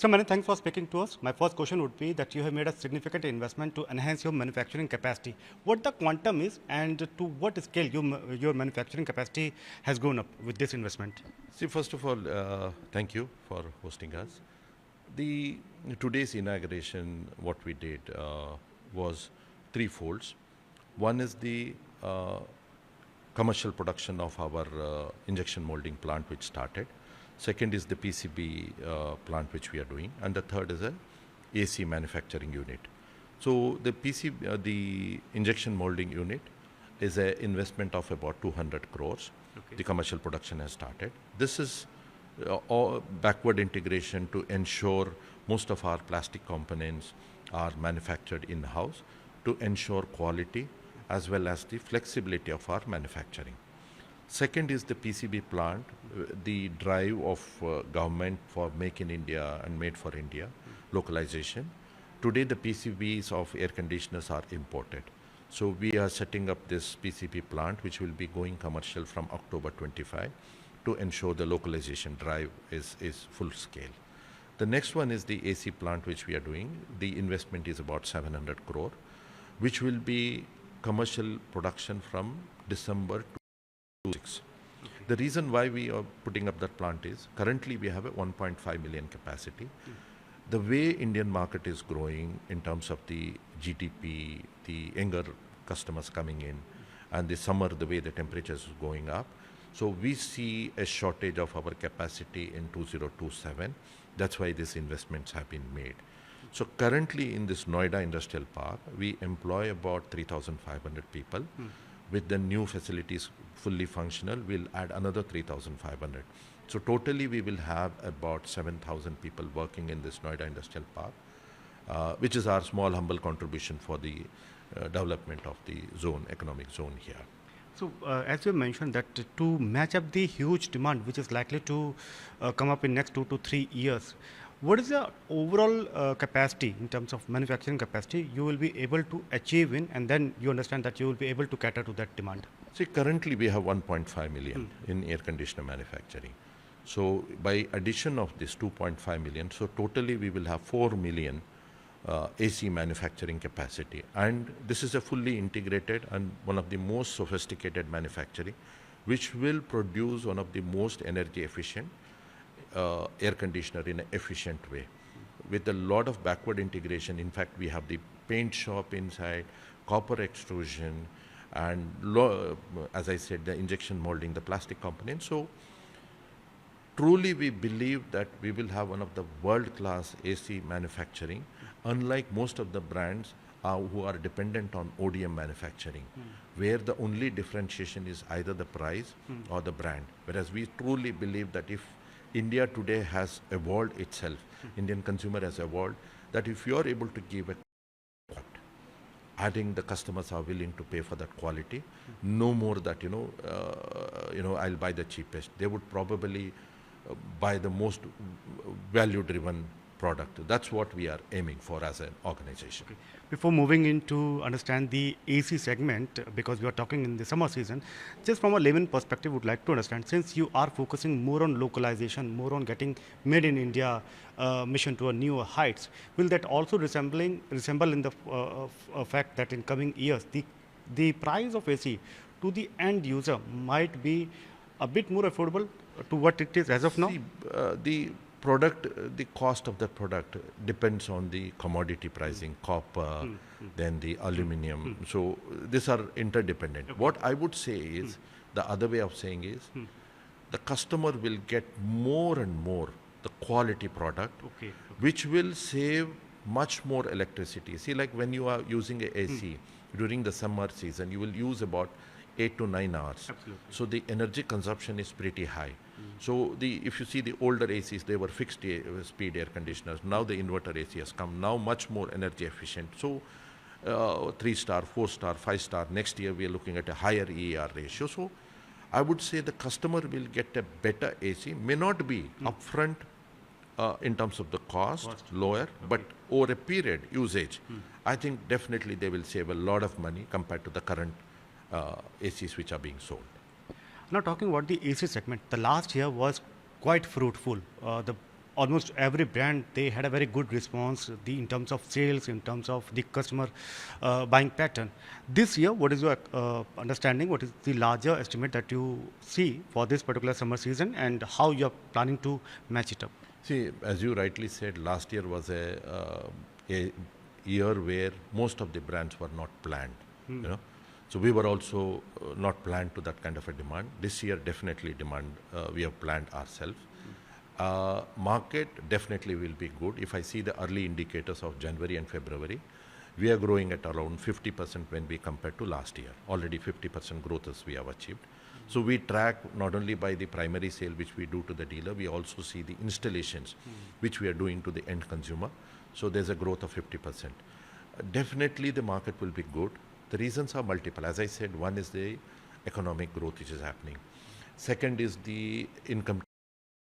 So many thanks for speaking to us. My first question would be that you have made a significant investment to enhance your manufacturing capacity. What the quantum is and to what scale your manufacturing capacity has grown up with this investment? See, first of all, thank you for hosting us. The today's inauguration, what we did was three folds. One is the commercial production of our injection molding plant, which started. Second is the PCB plant, which we are doing, and the third is a AC manufacturing unit. So the injection molding unit is an investment of about 200 crores. Okay. The commercial production has started. This is all backward integration to ensure most of our plastic components are manufactured in-house to ensure quality as well as the flexibility of our manufacturing. Second is the PCB plant, the drive of government for Make in India and Made for India localization. Today the PCBs of air conditioners are imported. So we are setting up this PCB plant which will be going commercial from October 25 to ensure the localization drive is full scale. The next one is the AC plant which we are doing. The investment is about 700 crore, which will be commercial production from December 6. Okay. The reason why we are putting up that plant is currently we have a 1.5 million capacity. The way Indian market is growing in terms of the GDP, the younger customers coming in, and the summer, the way the temperatures is going up, so we see a shortage of our capacity in 2027. That's why these investments have been made. So currently in this Noida Industrial Park, we employ about 3,500 people. With the new facilities fully functional, we'll add another 3,500. So totally we will have about 7,000 people working in this Noida Industrial Park, which is our small humble contribution for the development of the economic zone here. So, as you mentioned that to match up the huge demand which is likely to come up in next 2 to 3 years, what is the overall capacity in terms of manufacturing capacity you will be able to achieve in, and then you understand that you will be able to cater to that demand? See, currently we have 1.5 million in air conditioner manufacturing. So by addition of this 2.5 million, so totally we will have 4 million AC manufacturing capacity. And this is a fully integrated and one of the most sophisticated manufacturing, which will produce one of the most energy efficient air conditioner in an efficient way. With a lot of backward integration, in fact, we have the paint shop inside, copper extrusion, and as I said, the injection molding, the plastic components. So truly we believe that we will have one of the world-class AC manufacturing, unlike most of the brands who are dependent on ODM manufacturing, where the only differentiation is either the price or the brand. Whereas we truly believe that if India today has evolved itself, Indian consumer has evolved, that if you are able to give a product, adding the customers are willing to pay for that quality, no more that, I'll buy the cheapest. They would probably buy the most value-driven product. That's what we are aiming for as an organization. Okay. Before moving into understand the AC segment, because we are talking in the summer season, just from a layman perspective, would like to understand, since you are focusing more on localization, more on getting made in India mission to a newer heights, will that also resemble in the fact that in coming years, the price of AC to the end user might be a bit more affordable to what it is as of now? See, the cost of the product depends on the commodity pricing, copper, then the aluminum. So these are interdependent. Okay. What I would say is, the other way of saying is, the customer will get more and more the quality product, Okay. which will save much more electricity. See, like when you are using a AC during the summer season, you will use about 8 to 9 hours. Absolutely. So the energy consumption is pretty high. So if you see the older ACs, they were fixed speed air conditioners. Now the inverter AC has come, now much more energy efficient. So 3-star, 4-star, 5-star, next year we are looking at a higher EAR ratio. So I would say the customer will get a better AC, may not be upfront in terms of the cost. Lower, but over a period usage, I think definitely they will save a lot of money compared to the current ACs which are being sold. Now talking about the AC segment, the last year was quite fruitful. The almost every brand, they had a very good response in terms of sales, in terms of the customer buying pattern. This year, what is your understanding? What is the larger estimate that you see for this particular summer season, and how you are planning to match it up? See, as you rightly said, last year was a year where most of the brands were not planned. You know, so we were also not planned to that kind of a demand. This year, definitely demand. We have planned ourselves. Market definitely will be good. If I see the early indicators of January and February, we are growing at around 50% when we compare to last year. Already 50% growth as we have achieved. So we track not only by the primary sale which we do to the dealer, we also see the installations which we are doing to the end consumer. So there's a growth of 50%. Definitely the market will be good. The reasons are multiple. As I said, one is the economic growth which is happening. Second is the income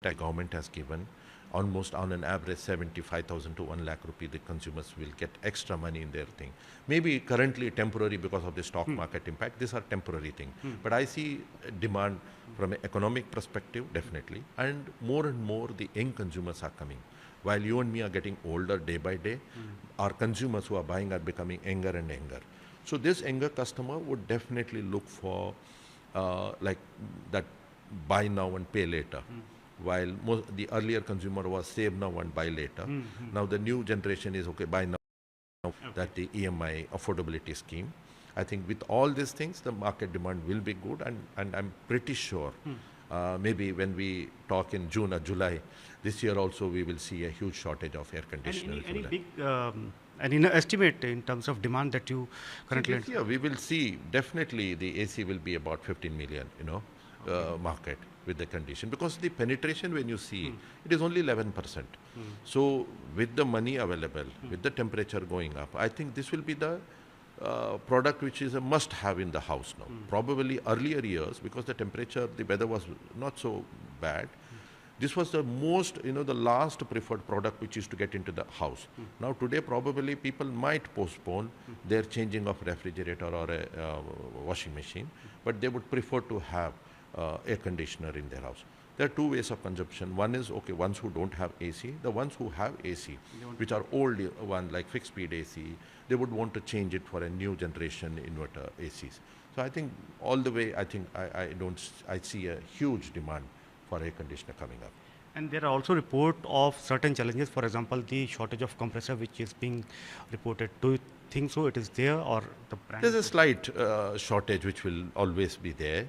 tax government has given. Almost on an average 75,000 to 1 lakh rupee, the consumers will get extra money in their thing. Maybe currently temporary because of the stock market impact. These are temporary things. But I see demand from an economic perspective, definitely. And more the young consumers are coming. While you and me are getting older day by day, our consumers who are buying are becoming younger and younger. So this younger customer would definitely look for like that buy now and pay later. While the earlier consumer was save now and buy later. Now the new generation is okay, buy now, that the EMI affordability scheme. I think with all these things, the market demand will be good, and I'm pretty sure maybe when we talk in June or July, this year also we will see a huge shortage of air conditioners. Any big any estimate in terms of demand that you currently? This year we will see definitely the AC will be about 15 million, market with the condition, because the penetration when you see it is only 11%. So with the money available, with the temperature going up, I think this will be the product which is a must have in the house now. Probably earlier years, because the temperature, the weather was not so bad, this was the most, the last preferred product which used to get into the house. Now today probably people might postpone their changing of refrigerator or a washing machine, but they would prefer to have air conditioner in their house. There are two ways of consumption. One is, okay, ones who don't have AC. The ones who have AC, which are old one like fixed speed AC, they would want to change it for a new generation inverter ACs. So I think all the way, I think I see a huge demand for air conditioner coming up. And there are also report of certain challenges. For example, the shortage of compressor, which is being reported. Do you think so? It is there, or the brand? There's a slight shortage which will always be there,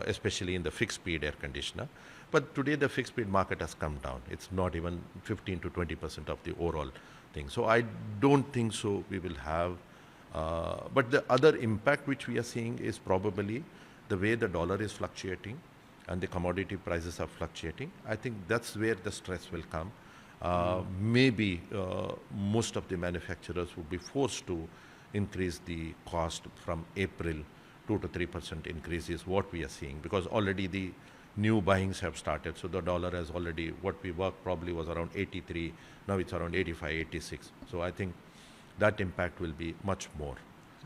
especially in the fixed speed air conditioner. But today the fixed speed market has come down. It's not even 15 to 20% of the overall thing. So I don't think so we will have. But the other impact which we are seeing is probably the way the dollar is fluctuating and the commodity prices are fluctuating. I think that's where the stress will come. Maybe most of the manufacturers will be forced to increase the cost from April. 2 to 3% increase is what we are seeing, because already the new buyings have started. So the dollar has already, what we worked probably was around 83, now it's around 85, 86. So I think that impact will be much more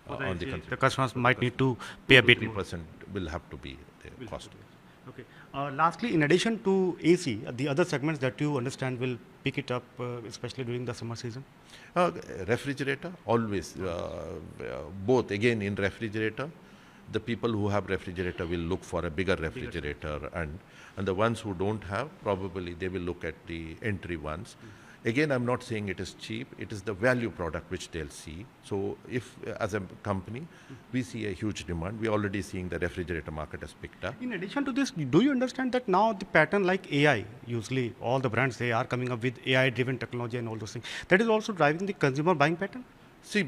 on the consumer. The customers might need to pay a bit more. 3% will have to be the cost. Okay. Lastly, in addition to AC, the other segments that you understand will pick it up, especially during the summer season? Refrigerator, always. Both. Again, in refrigerator, the people who have refrigerator will look for a bigger refrigerator, and the ones who don't have, probably they will look at the entry ones. Again, I'm not saying it is cheap. It is the value product which they'll see. So if, as a company, we see a huge demand, we're already seeing the refrigerator market has picked up. In addition to this, do you understand that now the pattern like AI, usually all the brands, they are coming up with AI-driven technology and all those things, that is also driving the consumer buying pattern? See,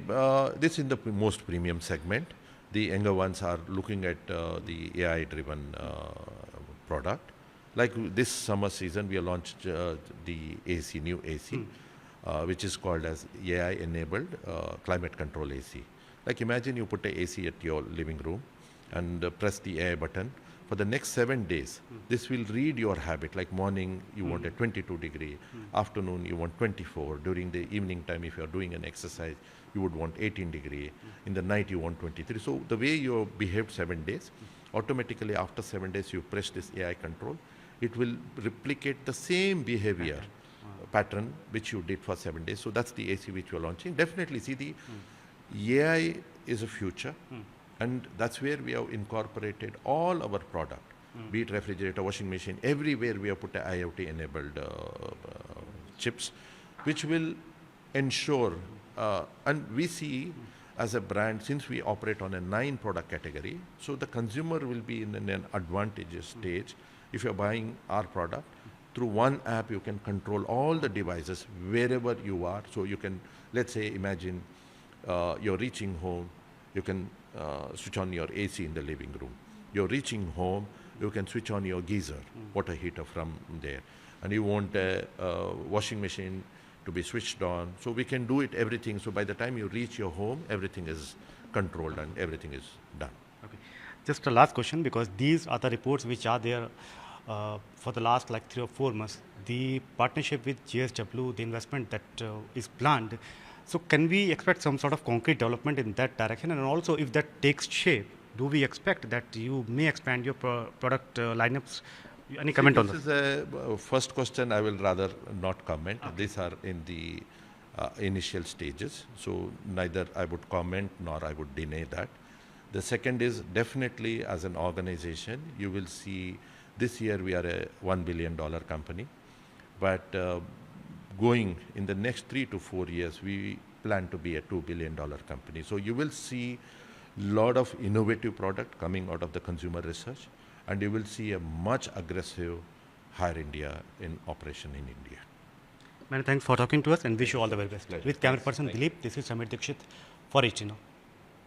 this in the most premium segment. The younger ones are looking at the AI-driven product. Like this summer season, we launched the AC, new AC, which is called as AI-enabled climate control AC. Like imagine you put a AC at your living room and press the AI button. For the next 7 days, this will read your habit. Like morning, you want a 22 degree. Afternoon, you want 24. During the evening time, if you're doing an exercise, you would want 18 degree. In the night, you want 23. So the way you behaved 7 days, automatically after 7 days, you press this AI control. It will replicate the same behavior pattern which you did for 7 days. So that's the AC which we're launching. Definitely, see, the AI is a future, and that's where we have incorporated all our product, be it refrigerator, washing machine, everywhere we have put a IoT-enabled chips, which will ensure, and we see as a brand, since we operate on a 9 product category, so the consumer will be in an advantageous stage. If you're buying our product, through one app you can control all the devices wherever you are. So you can, let's say, imagine you're reaching home, you can switch on your AC in the living room. You're reaching home, you can switch on your geyser, water heater from there. And you want a washing machine to be switched on. So we can do it everything. So by the time you reach your home, everything is controlled and everything is done. Okay. Just a last question, because these are the reports which are there for the last like 3 or 4 months. The partnership with GSW, the investment that is planned. So can we expect some sort of concrete development in that direction? And also, if that takes shape, do we expect that you may expand your product lineups? Any comment on that? This is a first question I will rather not comment. Okay. These are in the initial stages. So neither I would comment nor I would deny that. The second is definitely as an organization, you will see this year we are a $1 billion company. But going in the next 3 to 4 years, we plan to be a $2 billion company. So you will see a lot of innovative product coming out of the consumer research, and you will see a much aggressive Hire India in operation in India. Many thanks for talking to us, and wish you all the very best. Pleasure. With camera person Dilip, this is Samir Dikshit for HT Now.